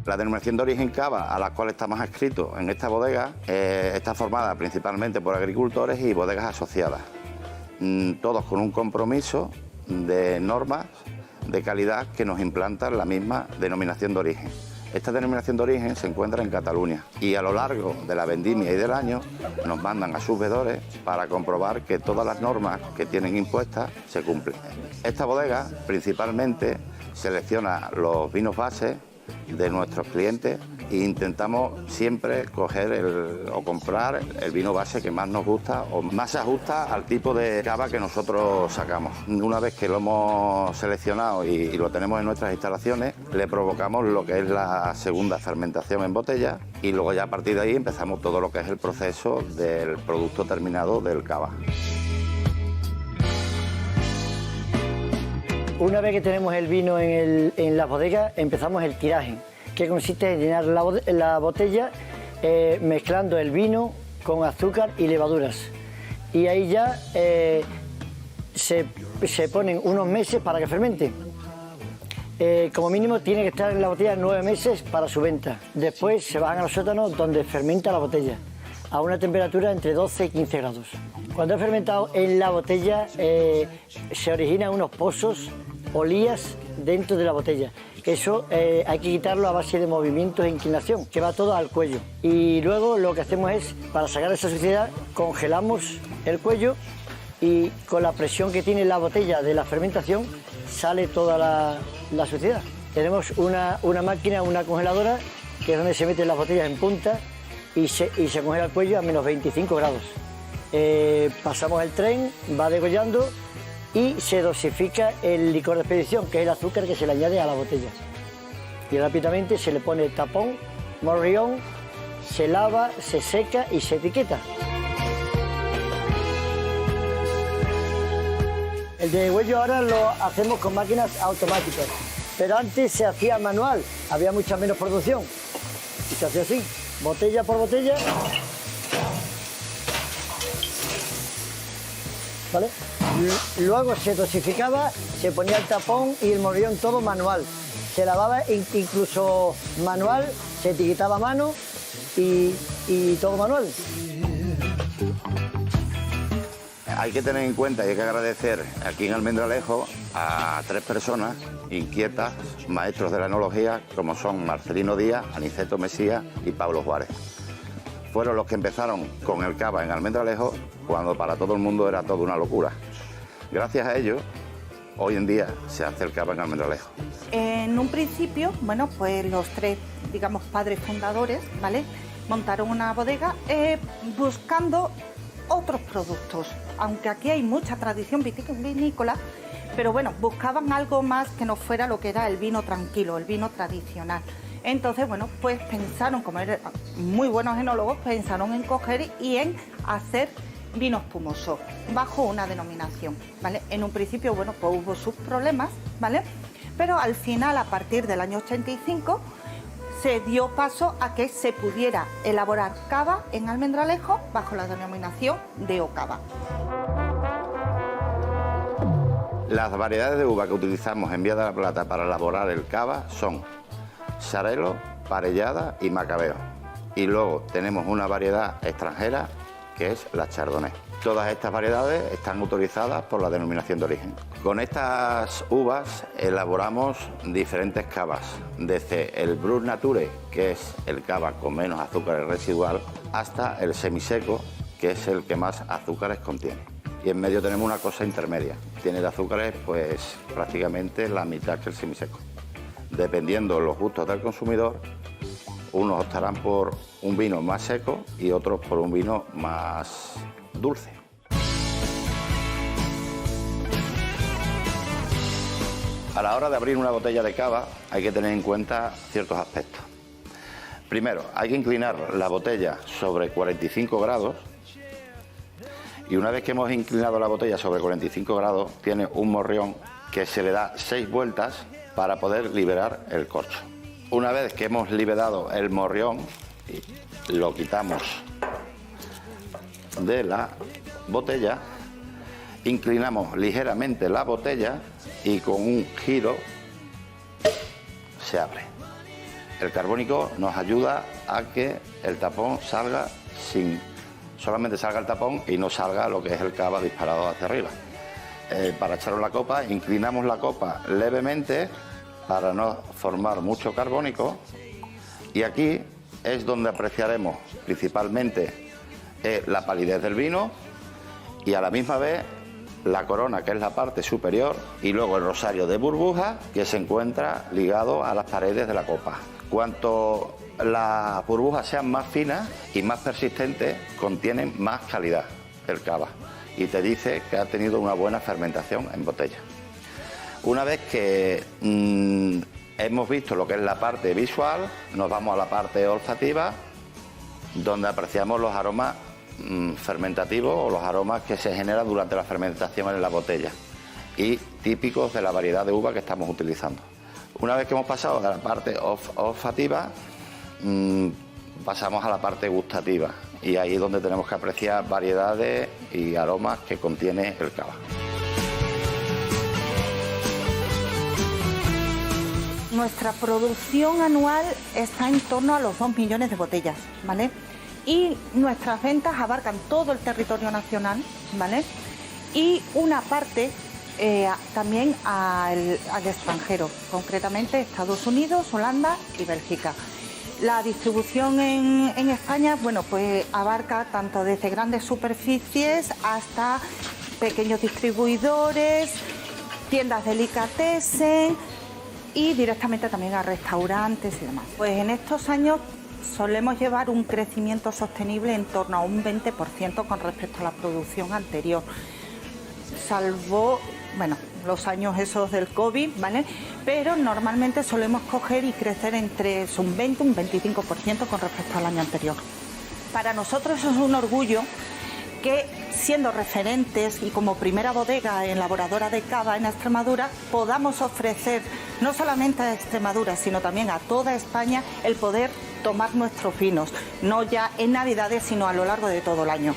La denominación de origen cava, a la cual estamos adscritos en esta bodega, está formada principalmente por agricultores y bodegas asociadas, todos con un compromiso de normas de calidad que nos implantan la misma denominación de origen. Esta denominación de origen se encuentra en Cataluña y a lo largo de la vendimia y del año nos mandan a sus vedores para comprobar que todas las normas que tienen impuestas se cumplen. Esta bodega principalmente selecciona los vinos bases de nuestros clientes e intentamos siempre coger o comprar el vino base que más nos gusta o más se ajusta al tipo de cava que nosotros sacamos. Una vez que lo hemos seleccionado y lo tenemos en nuestras instalaciones, le provocamos lo que es la segunda fermentación en botella y luego ya a partir de ahí empezamos todo lo que es el proceso del producto terminado del cava. Una vez que tenemos el vino en la bodega, empezamos el tiraje, que consiste en llenar la botella mezclando el vino con azúcar y levaduras. Y ahí ya se ponen unos meses para que fermente. Como mínimo tiene que estar en la botella 9 meses para su venta. Después se van a los sótanos donde fermenta la botella, a una temperatura entre 12 y 15 grados. Cuando ha fermentado en la botella se originan unos pozos o lías dentro de la botella. Eso hay que quitarlo a base de movimientos e inclinación, que va todo al cuello. Y luego lo que hacemos es, para sacar esa suciedad, congelamos el cuello y con la presión que tiene la botella de la fermentación sale toda la suciedad. Tenemos una máquina, una congeladora, que es donde se meten las botellas en punta y se congela el cuello a menos 25 grados. Pasamos el tren, va degollando y se dosifica el licor de expedición, que es el azúcar que se le añade a la botella. Y rápidamente se le pone tapón, morrión, se lava, se seca y se etiqueta. El degüello ahora lo hacemos con máquinas automáticas, pero antes se hacía manual, había mucha menos producción. Y se hacía así, botella por botella. ¿Vale? Luego se dosificaba, se ponía el tapón y el morrión todo manual. Se lavaba incluso manual, se etiquetaba a mano y todo manual. Hay que tener en cuenta y hay que agradecer aquí en Almendralejo a 3 personas inquietas, maestros de la enología, como son Marcelino Díaz, Aniceto Mesías y Pablo Juárez. Fueron los que empezaron con el cava en Almendralejo cuando para todo el mundo era toda una locura. Gracias a ellos, hoy en día se hace el cava en Almendralejo. En un principio, bueno, pues los 3, digamos, padres fundadores, ¿vale?, montaron una bodega buscando otros productos. Aunque aquí hay mucha tradición vitivinícola, pero bueno, buscaban algo más que no fuera lo que era el vino tranquilo, el vino tradicional. Entonces, bueno, pues pensaron, como eran muy buenos enólogos, pensaron en coger y en hacer vino espumoso bajo una denominación, ¿vale? En un principio, bueno, pues hubo sus problemas, ¿vale? Pero al final, a partir del año 85, se dio paso a que se pudiera elaborar cava en Almendralejo bajo la denominación de Ocava. Las variedades de uva que utilizamos en Vía de la Plata para elaborar el cava son Xarel·lo, Parellada y Macabeo. Y luego tenemos una variedad extranjera que es la Chardonnay. Todas estas variedades están autorizadas por la denominación de origen. Con estas uvas elaboramos diferentes cavas, desde el Brut Nature, que es el cava con menos azúcares residual, hasta el semiseco, que es el que más azúcares contiene. Y en medio tenemos una cosa intermedia. Tiene de azúcares pues prácticamente la mitad que el semiseco. Dependiendo de los gustos del consumidor, unos optarán por un vino más seco y otros por un vino más dulce. A la hora de abrir una botella de cava hay que tener en cuenta ciertos aspectos. Primero, hay que inclinar la botella sobre 45 grados y una vez que hemos inclinado la botella sobre 45 grados tiene un morrión que se le da 6 vueltas para poder liberar el corcho. Una vez que hemos liberado el morrión, lo quitamos de la botella, inclinamos ligeramente la botella y con un giro se abre. El carbónico nos ayuda a que el tapón salga solamente salga el tapón y no salga lo que es el cava disparado hacia arriba. Para echarlo en la copa, inclinamos la copa levemente para no formar mucho carbónico, y aquí es donde apreciaremos principalmente la palidez del vino y a la misma vez la corona, que es la parte superior, y luego el rosario de burbujas que se encuentra ligado a las paredes de la copa. Cuanto las burbujas sean más finas y más persistentes, contienen más calidad el cava y te dice que ha tenido una buena fermentación en botella. Una vez que hemos visto lo que es la parte visual, nos vamos a la parte olfativa, donde apreciamos los aromas fermentativos o los aromas que se generan durante la fermentación en la botella y típicos de la variedad de uva que estamos utilizando. Una vez que hemos pasado de la parte olfativa, pasamos a la parte gustativa, y ahí es donde tenemos que apreciar variedades y aromas que contiene el cava. Nuestra producción anual está en torno a los 2 millones de botellas, ¿vale? Y nuestras ventas abarcan todo el territorio nacional, ¿vale? Y una parte también al extranjero, concretamente Estados Unidos, Holanda y Bélgica. La distribución en España, bueno, pues abarca tanto desde grandes superficies hasta pequeños distribuidores, tiendas delicatessen y directamente también a restaurantes y demás. Pues en estos años solemos llevar un crecimiento sostenible en torno a un 20% con respecto a la producción anterior, salvo, bueno, los años esos del COVID, ¿vale? Pero normalmente solemos coger y crecer entre un 20 y un 25% con respecto al año anterior. Para nosotros eso es un orgullo que, siendo referentes y como primera bodega elaboradora de cava en Extremadura, podamos ofrecer no solamente a Extremadura, sino también a toda España el poder tomar nuestros vinos, no ya en Navidades, sino a lo largo de todo el año.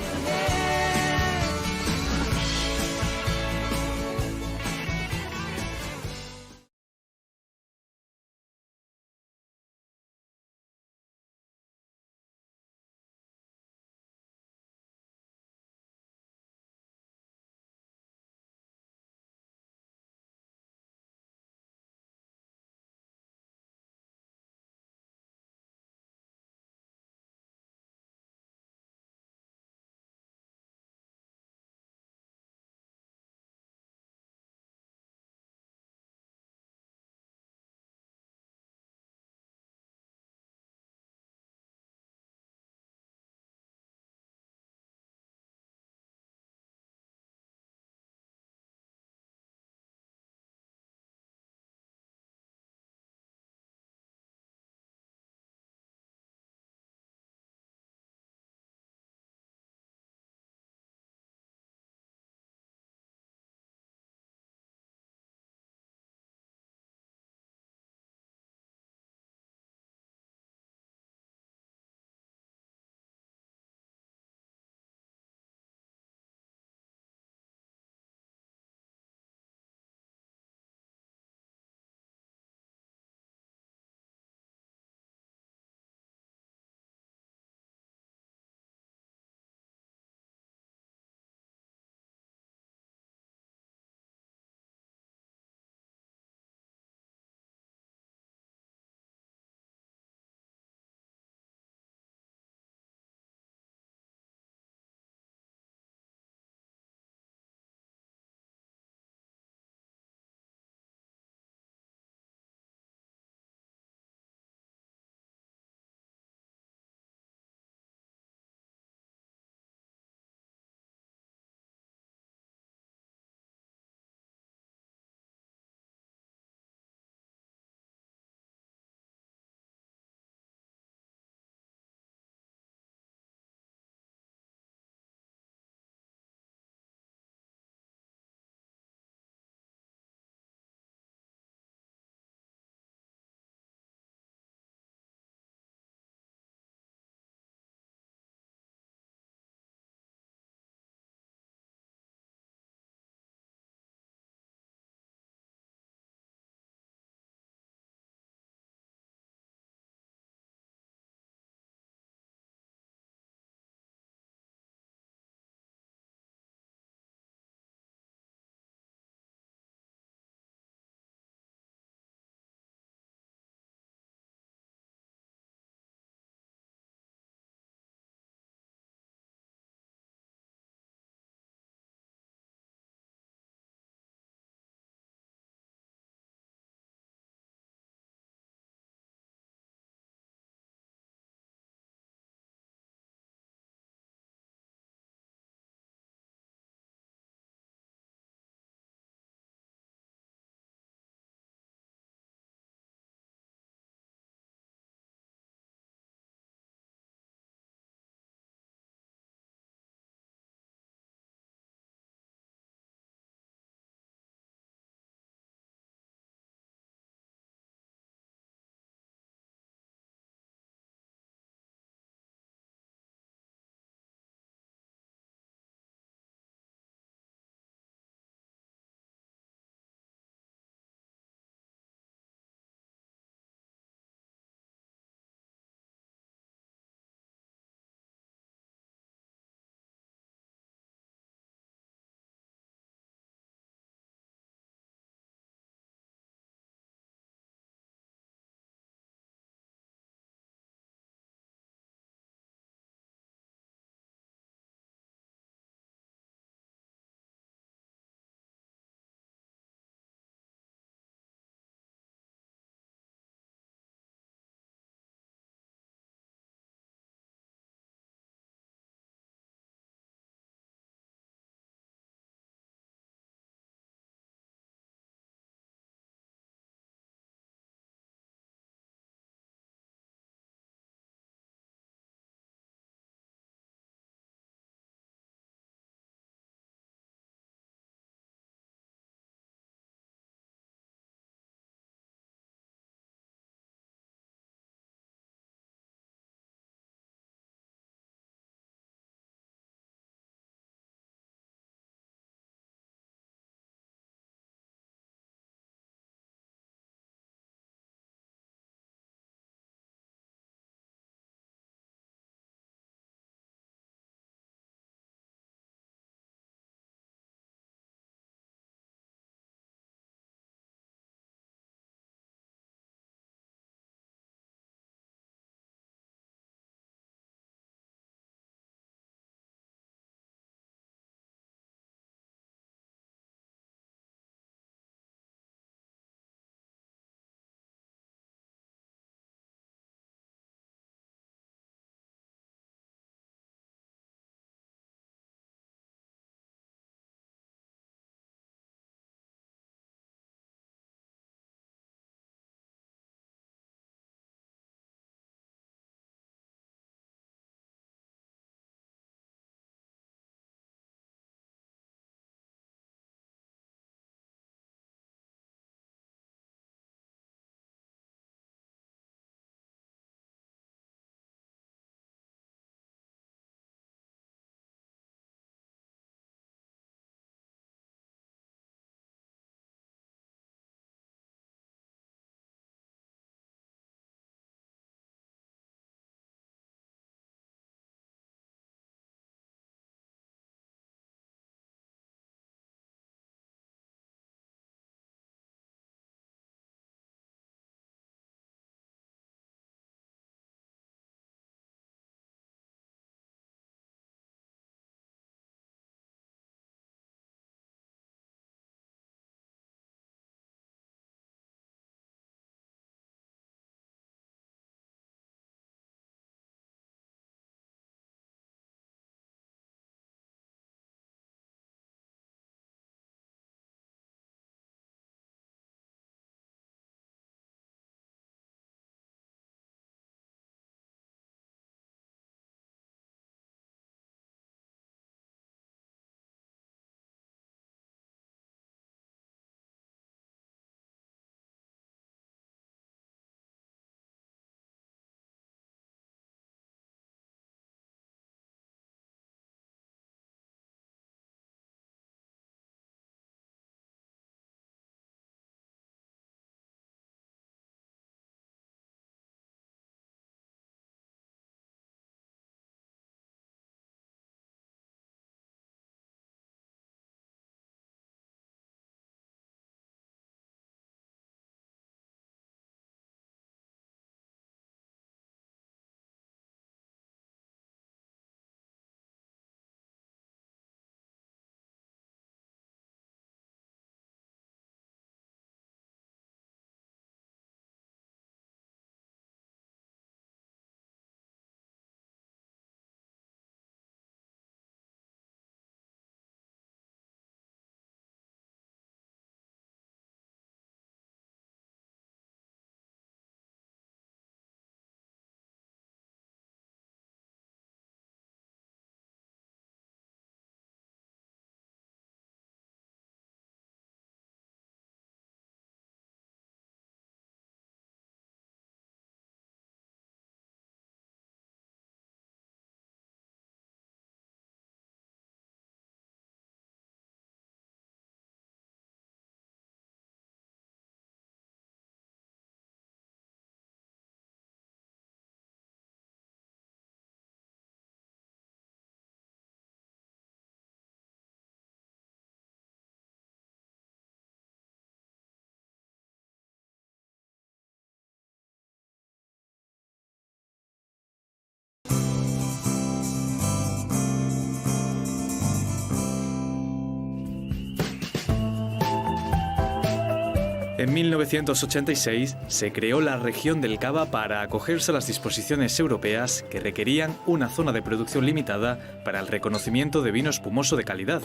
En 1986 se creó la región del Cava para acogerse a las disposiciones europeas que requerían una zona de producción limitada para el reconocimiento de vino espumoso de calidad.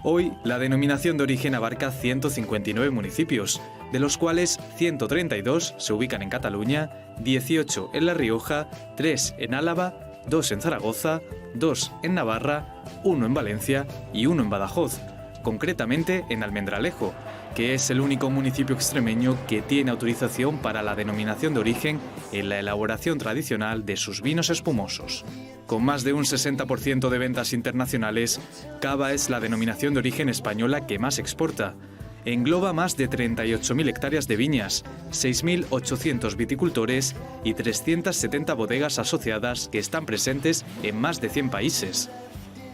Hoy, la denominación de origen abarca 159 municipios, de los cuales 132 se ubican en Cataluña, 18 en La Rioja, 3 en Álava, 2 en Zaragoza, 2 en Navarra, 1 en Valencia y 1 en Badajoz, concretamente en Almendralejo, que es el único municipio extremeño que tiene autorización para la denominación de origen en la elaboración tradicional de sus vinos espumosos. Con más de un 60% de ventas internacionales, Cava es la denominación de origen española que más exporta. Engloba más de 38.000 hectáreas de viñas, 6.800 viticultores y 370 bodegas asociadas que están presentes en más de 100 países.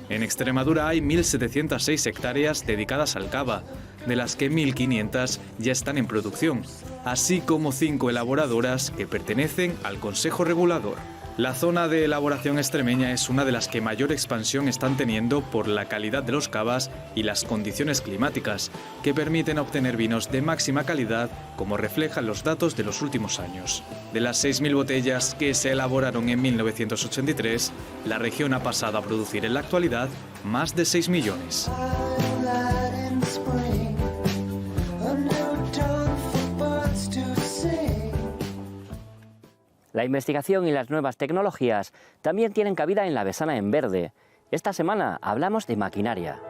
En Extremadura hay 1.706 hectáreas dedicadas al cava, de las que 1.500 ya están en producción, así como 5 elaboradoras que pertenecen al Consejo Regulador. La zona de elaboración extremeña es una de las que mayor expansión están teniendo por la calidad de los cavas y las condiciones climáticas, que permiten obtener vinos de máxima calidad, como reflejan los datos de los últimos años. De las 6.000 botellas que se elaboraron en 1983, la región ha pasado a producir en la actualidad más de 6 millones. La investigación y las nuevas tecnologías también tienen cabida en La Besana en Verde. Esta semana hablamos de maquinaria.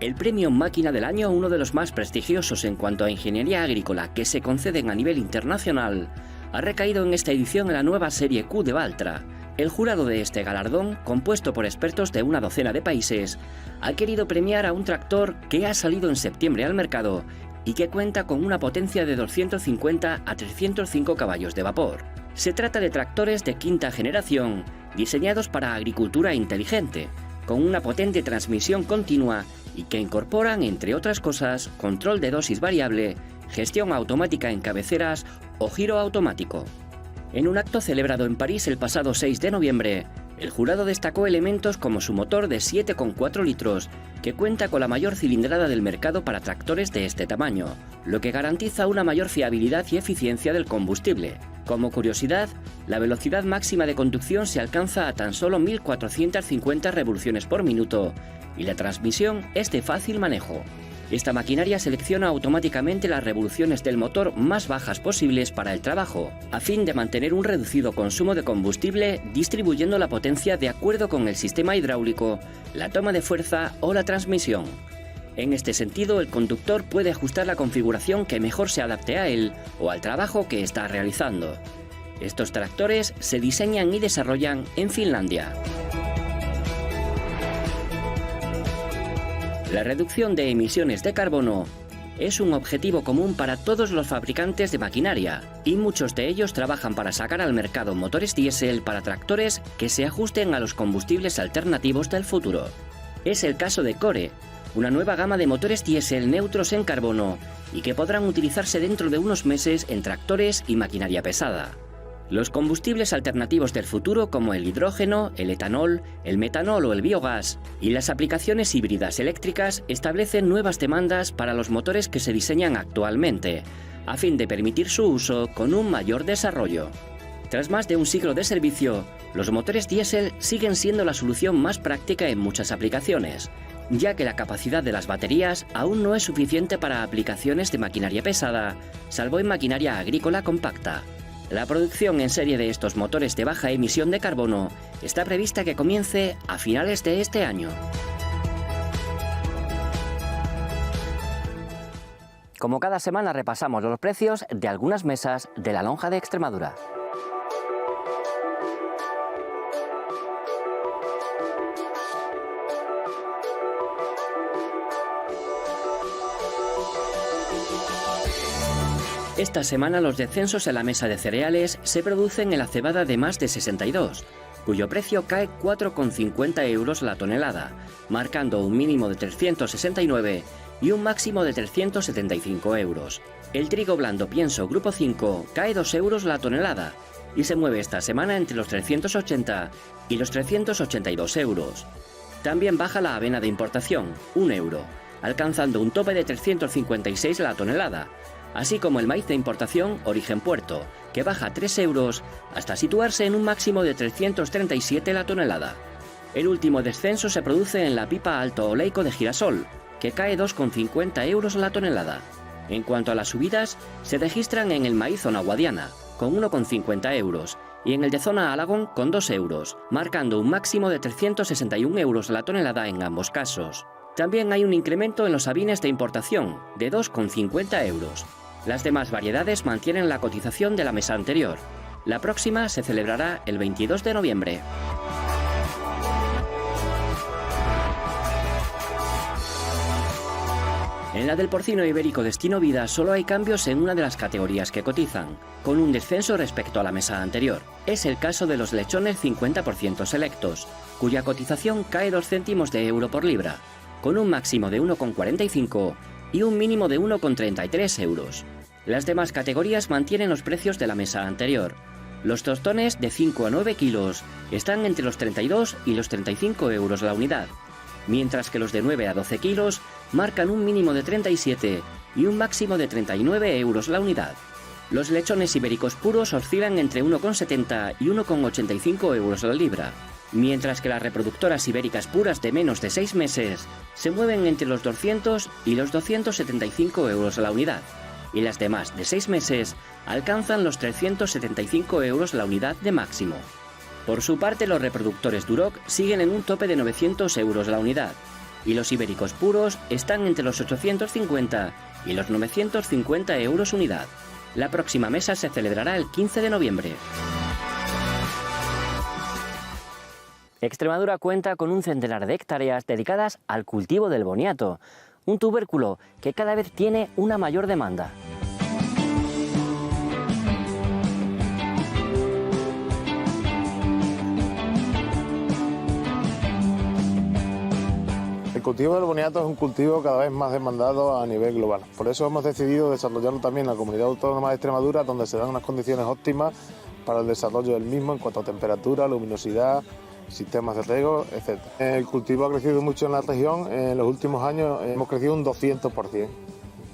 El premio Máquina del Año, uno de los más prestigiosos en cuanto a ingeniería agrícola que se conceden a nivel internacional, ha recaído en esta edición en la nueva serie Q de Valtra. El jurado de este galardón, compuesto por expertos de una docena de países, ha querido premiar a un tractor que ha salido en septiembre al mercado y que cuenta con una potencia de 250 a 305 caballos de vapor. Se trata de tractores de quinta generación, diseñados para agricultura inteligente, con una potente transmisión continua y que incorporan, entre otras cosas, control de dosis variable, gestión automática en cabeceras o giro automático. En un acto celebrado en París el pasado 6 de noviembre, el jurado destacó elementos como su motor de 7,4 litros, que cuenta con la mayor cilindrada del mercado para tractores de este tamaño, lo que garantiza una mayor fiabilidad y eficiencia del combustible. Como curiosidad, la velocidad máxima de conducción se alcanza a tan solo 1.450 revoluciones por minuto y la transmisión es de fácil manejo. Esta maquinaria selecciona automáticamente las revoluciones del motor más bajas posibles para el trabajo, a fin de mantener un reducido consumo de combustible, distribuyendo la potencia de acuerdo con el sistema hidráulico, la toma de fuerza o la transmisión. En este sentido, el conductor puede ajustar la configuración que mejor se adapte a él o al trabajo que está realizando. Estos tractores se diseñan y desarrollan en Finlandia. La reducción de emisiones de carbono es un objetivo común para todos los fabricantes de maquinaria y muchos de ellos trabajan para sacar al mercado motores diésel para tractores que se ajusten a los combustibles alternativos del futuro. Es el caso de Core, una nueva gama de motores diésel neutros en carbono y que podrán utilizarse dentro de unos meses en tractores y maquinaria pesada. Los combustibles alternativos del futuro, como el hidrógeno, el etanol, el metanol o el biogás, y las aplicaciones híbridas eléctricas establecen nuevas demandas para los motores que se diseñan actualmente, a fin de permitir su uso con un mayor desarrollo. Tras más de un siglo de servicio, los motores diésel siguen siendo la solución más práctica en muchas aplicaciones, ya que la capacidad de las baterías aún no es suficiente para aplicaciones de maquinaria pesada, salvo en maquinaria agrícola compacta. La producción en serie de estos motores de baja emisión de carbono está prevista que comience a finales de este año. Como cada semana repasamos los precios de algunas mesas de la lonja de Extremadura. Esta semana los descensos en la mesa de cereales se producen en la cebada de más de 62, cuyo precio cae 4,50 euros la tonelada, marcando un mínimo de 369 y un máximo de 375 euros. El trigo blando pienso Grupo 5 cae 2 euros la tonelada y se mueve esta semana entre los 380 y los 382 euros. También baja la avena de importación, 1 euro, alcanzando un tope de 356 la tonelada, así como el maíz de importación Origen Puerto, que baja 3 euros hasta situarse en un máximo de 337 la tonelada. El último descenso se produce en la pipa alto oleico de girasol, que cae 2,50 euros la tonelada. En cuanto a las subidas, se registran en el maíz zona Guadiana, con 1,50 euros, y en el de zona Alagón con 2 euros, marcando un máximo de 361 euros la tonelada en ambos casos. También hay un incremento en los sabines de importación, de 2,50 euros. Las demás variedades mantienen la cotización de la mesa anterior. La próxima se celebrará el 22 de noviembre. En la del porcino ibérico destino vida solo hay cambios en una de las categorías que cotizan, con un descenso respecto a la mesa anterior. Es el caso de los lechones 50% selectos, cuya cotización cae 2 céntimos de euro por libra, con un máximo de 1,45 y un mínimo de 1,33 euros. Las demás categorías mantienen los precios de la mesa anterior. Los tostones de 5 a 9 kilos están entre los 32 y los 35 euros la unidad, mientras que los de 9 a 12 kilos marcan un mínimo de 37 y un máximo de 39 euros la unidad. Los lechones ibéricos puros oscilan entre 1,70 y 1,85 euros la libra, mientras que las reproductoras ibéricas puras de menos de 6 meses se mueven entre los 200 y los 275 euros la unidad, y las demás de 6 meses alcanzan los 375 euros la unidad de máximo. Por su parte, los reproductores Duroc siguen en un tope de 900 euros la unidad, y los ibéricos puros están entre los 850 y los 950 euros unidad. La próxima mesa se celebrará el 15 de noviembre. Extremadura cuenta con un centenar de hectáreas dedicadas al cultivo del boniato, un tubérculo que cada vez tiene una mayor demanda. El cultivo del boniato es un cultivo cada vez más demandado a nivel global. Por eso hemos decidido desarrollarlo también en la Comunidad Autónoma de Extremadura, donde se dan unas condiciones óptimas para el desarrollo del mismo en cuanto a temperatura, luminosidad, sistemas de riego, etc. El cultivo ha crecido mucho en la región. En los últimos años hemos crecido un 200%.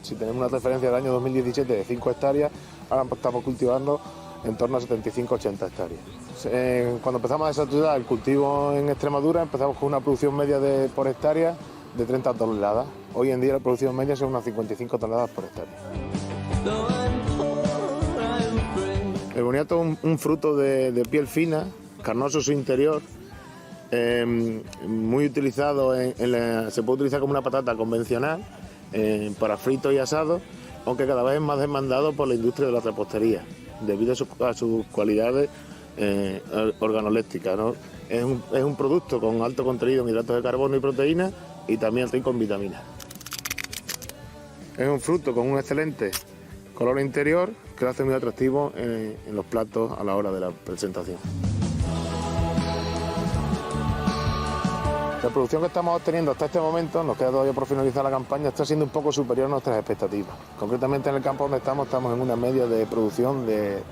Si tenemos una referencia del año 2017 de 5 hectáreas, ahora estamos cultivando en torno a 75-80 hectáreas. Cuando empezamos a desarrollar el cultivo en Extremadura, empezamos con una producción media por hectárea de 30 toneladas. Hoy en día la producción media son unas 55 toneladas por hectárea. El boniato es un fruto de piel fina, carnoso su interior, muy utilizado, se puede utilizar como una patata convencional para frito y asado, aunque cada vez es más demandado por la industria de la repostería, debido a sus cualidades organolépticas, ¿no? Es un producto con alto contenido en hidratos de carbono y proteínas y también rico en vitaminas. Es un fruto con un excelente color interior que lo hace muy atractivo en los platos a la hora de la presentación. La producción que estamos obteniendo hasta este momento, nos queda todavía por finalizar la campaña, está siendo un poco superior a nuestras expectativas. Concretamente en el campo donde estamos en una media de producción de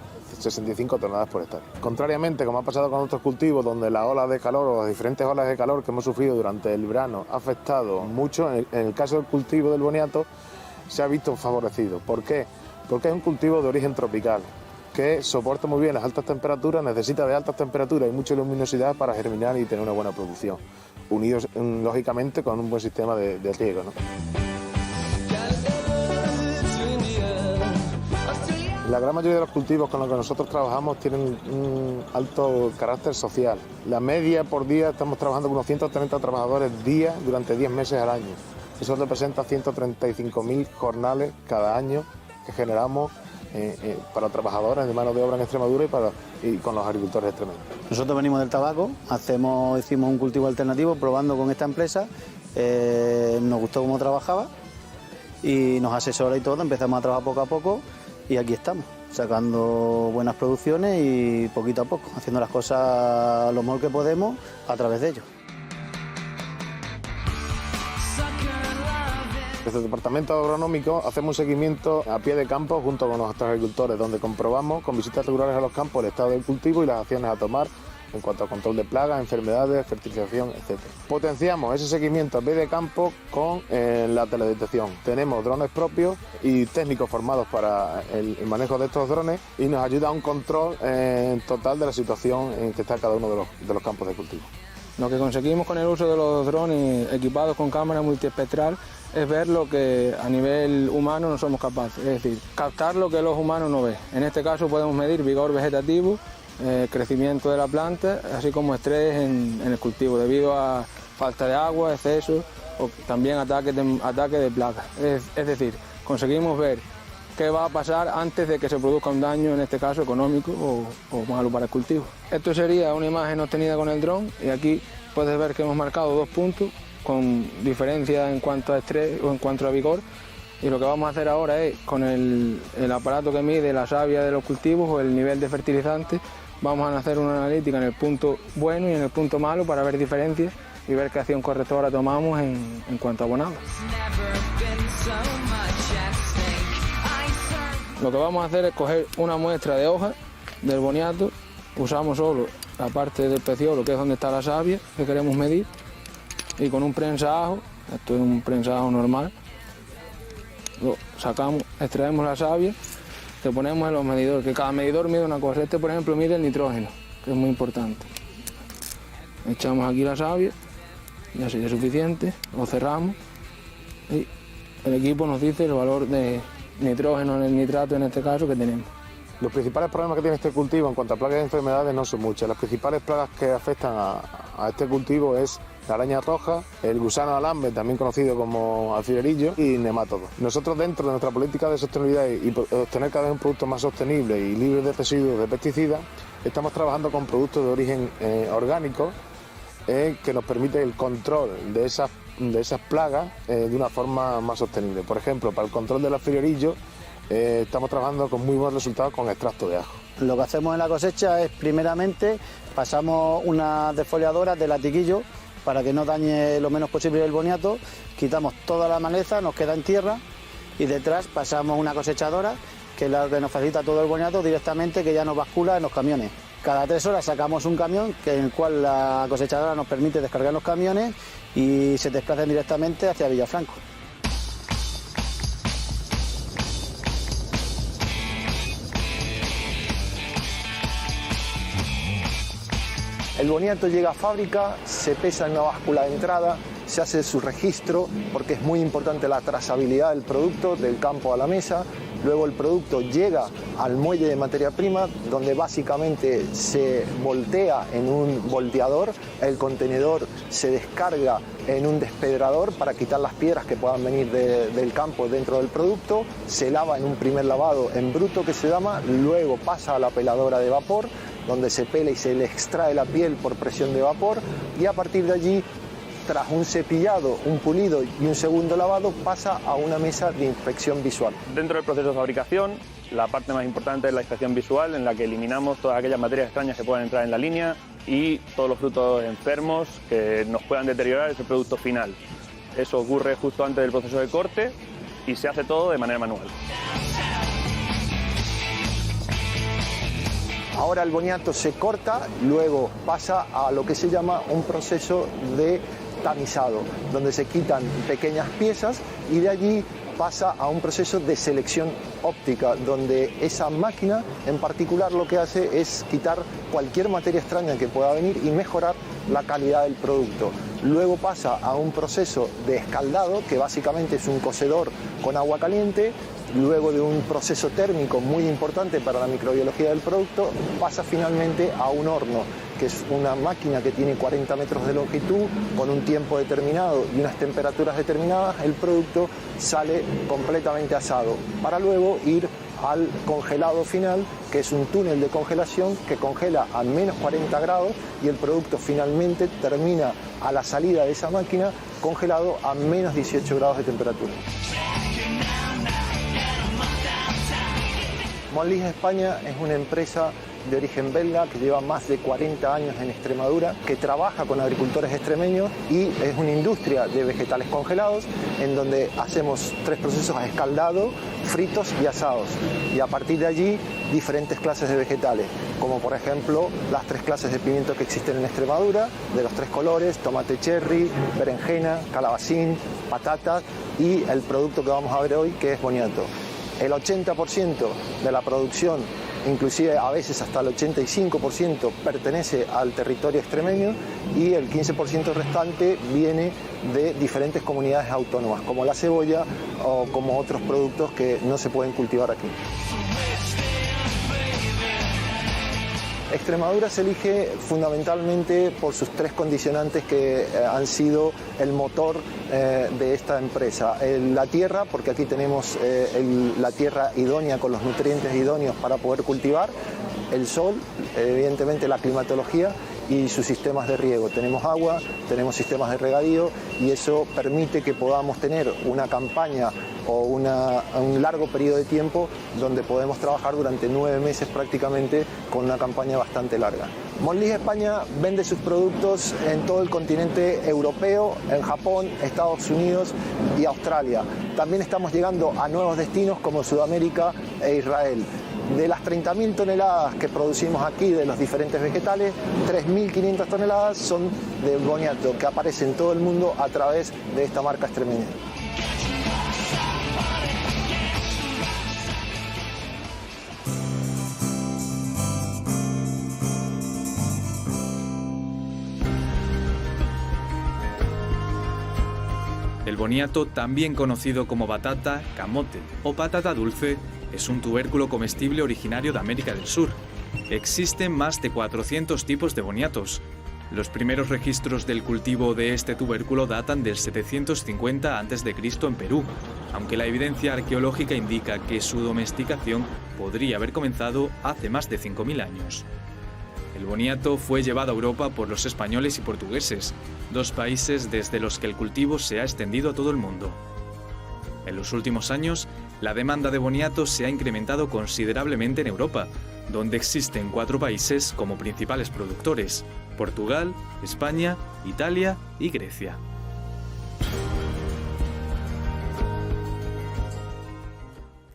65 toneladas por hectárea. Contrariamente, como ha pasado con otros cultivos, donde la ola de calor o las diferentes olas de calor que hemos sufrido durante el verano ha afectado mucho, en el caso del cultivo del boniato se ha visto favorecido. ¿Por qué? Porque es un cultivo de origen tropical, que soporta muy bien las altas temperaturas, necesita de altas temperaturas y mucha luminosidad para germinar y tener una buena producción, unidos lógicamente con un buen sistema de riego, ¿no? La gran mayoría de los cultivos con los que nosotros trabajamos tienen un alto carácter social. La media por día estamos trabajando con unos 130 trabajadores día durante 10 meses al año. Eso representa 135.000 jornales cada año que generamos para trabajadores de mano de obra en Extremadura y con los agricultores extremeños. Nosotros venimos del tabaco, hicimos un cultivo alternativo probando con esta empresa, nos gustó cómo trabajaba y nos asesora y todo, empezamos a trabajar poco a poco y aquí estamos, sacando buenas producciones y poquito a poco, haciendo las cosas lo mejor que podemos a través de ellos. Desde el Departamento Agronómico hacemos un seguimiento a pie de campo junto con nuestros agricultores, donde comprobamos con visitas regulares a los campos el estado del cultivo y las acciones a tomar en cuanto a control de plagas, enfermedades, fertilización, etc. Potenciamos ese seguimiento a pie de campo con la teledetección. Tenemos drones propios y técnicos formados para el manejo de estos drones y nos ayuda a un control total de la situación en que está cada uno de los campos de cultivo. Lo que conseguimos con el uso de los drones equipados con cámara multiespectral es ver lo que a nivel humano no somos capaces, es decir, captar lo que los humanos no ven. En este caso podemos medir vigor vegetativo, crecimiento de la planta, así como estrés en el cultivo debido a falta de agua, exceso o también ataque de plagas. Es decir, conseguimos ver qué va a pasar antes de que se produzca un daño, en este caso económico o malo para el cultivo. Esto sería una imagen obtenida con el dron y aquí puedes ver que hemos marcado 2 puntos con diferencia en cuanto a estrés o en cuanto a vigor, y lo que vamos a hacer ahora es, con el aparato que mide la savia de los cultivos o el nivel de fertilizante, vamos a hacer una analítica en el punto bueno y en el punto malo para ver diferencias y ver qué acción correctora tomamos en cuanto a abonado. Lo que vamos a hacer es coger una muestra de hoja del boniato, usamos solo la parte del peciolo, que es donde está la savia que queremos medir, y con un prensajo, esto es un prensajo normal, lo sacamos, extraemos la savia, le ponemos en los medidores, que cada medidor mide una cosa. Este, por ejemplo, mide el nitrógeno, que es muy importante. Echamos aquí la savia, ya sería suficiente, lo cerramos y el equipo nos dice el valor de nitrógeno en el nitrato, en este caso, que tenemos. Los principales problemas que tiene este cultivo en cuanto a plagas y enfermedades no son muchas. Las principales plagas que afectan a este cultivo es la araña roja, el gusano alambre, también conocido como alfilerillo, y nemátodos. Nosotros, dentro de nuestra política de sostenibilidad y obtener cada vez un producto más sostenible y libre de residuos de pesticidas, estamos trabajando con productos de origen orgánico que nos permite el control de esas plagas de una forma más sostenible. Por ejemplo, para el control del alfilerillo estamos trabajando con muy buenos resultados con extracto de ajo. Lo que hacemos en la cosecha es, primeramente, pasamos una desfoliadora de latiquillo para que no dañe lo menos posible el boniato, quitamos toda la maleza, nos queda en tierra, y detrás pasamos una cosechadora, que es la que nos facilita todo el boniato directamente, que ya nos bascula en los camiones. Cada 3 horas sacamos un camión, en el cual la cosechadora nos permite descargar los camiones y se desplazan directamente hacia Villafranco. El boniato llega a fábrica, se pesa en una báscula de entrada, se hace su registro, porque es muy importante la trazabilidad del producto del campo a la mesa. Luego el producto llega al muelle de materia prima, donde básicamente se voltea en un volteador, el contenedor se descarga en un despedrador para quitar las piedras que puedan venir del campo dentro del producto, se lava en un primer lavado en bruto, que se llama, luego pasa a la peladora de vapor, donde se pela y se le extrae la piel por presión de vapor, y a partir de allí, tras un cepillado, un pulido y un segundo lavado, pasa a una mesa de inspección visual. Dentro del proceso de fabricación, la parte más importante es la inspección visual, en la que eliminamos todas aquellas materias extrañas que puedan entrar en la línea y todos los frutos enfermos que nos puedan deteriorar ese producto final. Eso ocurre justo antes del proceso de corte y se hace todo de manera manual. Ahora el boniato se corta, luego pasa a lo que se llama un proceso de tamizado, donde se quitan pequeñas piezas y de allí pasa a un proceso de selección óptica, donde esa máquina en particular lo que hace es quitar cualquier materia extraña que pueda venir y mejorar la calidad del producto. Luego pasa a un proceso de escaldado, que básicamente es un cocedor con agua caliente. Luego de un proceso térmico muy importante para la microbiología del producto, pasa finalmente a un horno, que es una máquina que tiene 40 metros de longitud, con un tiempo determinado y unas temperaturas determinadas. El producto sale completamente asado, para luego ir al congelado final, que es un túnel de congelación que congela a menos 40 grados y el producto finalmente termina a la salida de esa máquina congelado a menos 18 grados de temperatura. Monlís España es una empresa de origen belga que lleva más de 40 años en Extremadura, que trabaja con agricultores extremeños y es una industria de vegetales congelados en donde hacemos 3 procesos: escaldado, fritos y asados. Y a partir de allí diferentes clases de vegetales, como por ejemplo las 3 clases de pimiento que existen en Extremadura, de los 3 colores: tomate cherry, berenjena, calabacín, patatas y el producto que vamos a ver hoy, que es boniato. El 80% de la producción, inclusive a veces hasta el 85%, pertenece al territorio extremeño y el 15% restante viene de diferentes comunidades autónomas, como la cebolla o como otros productos que no se pueden cultivar aquí. Extremadura se elige fundamentalmente por sus 3 condicionantes que han sido el motor de esta empresa. La tierra, porque aquí tenemos la tierra idónea con los nutrientes idóneos para poder cultivar. El sol, evidentemente la climatología y sus sistemas de riego. Tenemos agua, tenemos sistemas de regadío y eso permite que podamos tener una campaña o un largo periodo de tiempo donde podemos trabajar durante 9 meses prácticamente con una campaña bastante larga. Monlís España vende sus productos en todo el continente europeo, en Japón, Estados Unidos y Australia. También estamos llegando a nuevos destinos como Sudamérica e Israel. De las 30.000 toneladas que producimos aquí de los diferentes vegetales, 3.500 toneladas son de boniato, que aparece en todo el mundo a través de esta marca extremeña. El boniato, también conocido como batata, camote o patata dulce, es un tubérculo comestible originario de América del Sur. Existen más de 400 tipos de boniatos. Los primeros registros del cultivo de este tubérculo datan del 750 a.C. en Perú, aunque la evidencia arqueológica indica que su domesticación podría haber comenzado hace más de 5.000 años. El boniato fue llevado a Europa por los españoles y portugueses, 2 países desde los que el cultivo se ha extendido a todo el mundo. En los últimos años, la demanda de boniato se ha incrementado considerablemente en Europa, donde existen 4 países como principales productores: Portugal, España, Italia y Grecia.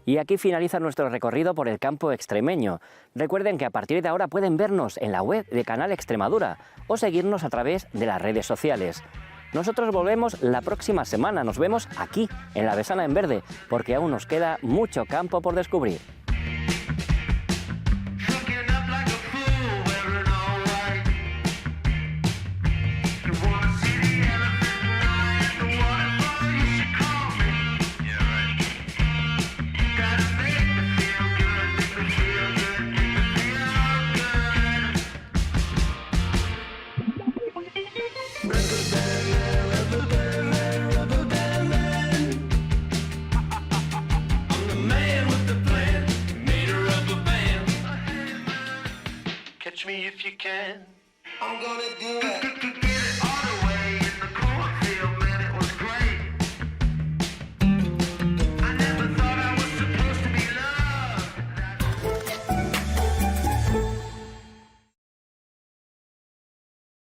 Y aquí finaliza nuestro recorrido por el campo extremeño. Recuerden que a partir de ahora pueden vernos en la web de Canal Extremadura o seguirnos a través de las redes sociales. Nosotros volvemos la próxima semana, nos vemos aquí, en La Besana en Verde, porque aún nos queda mucho campo por descubrir. Me if you can, I'm gonna do it.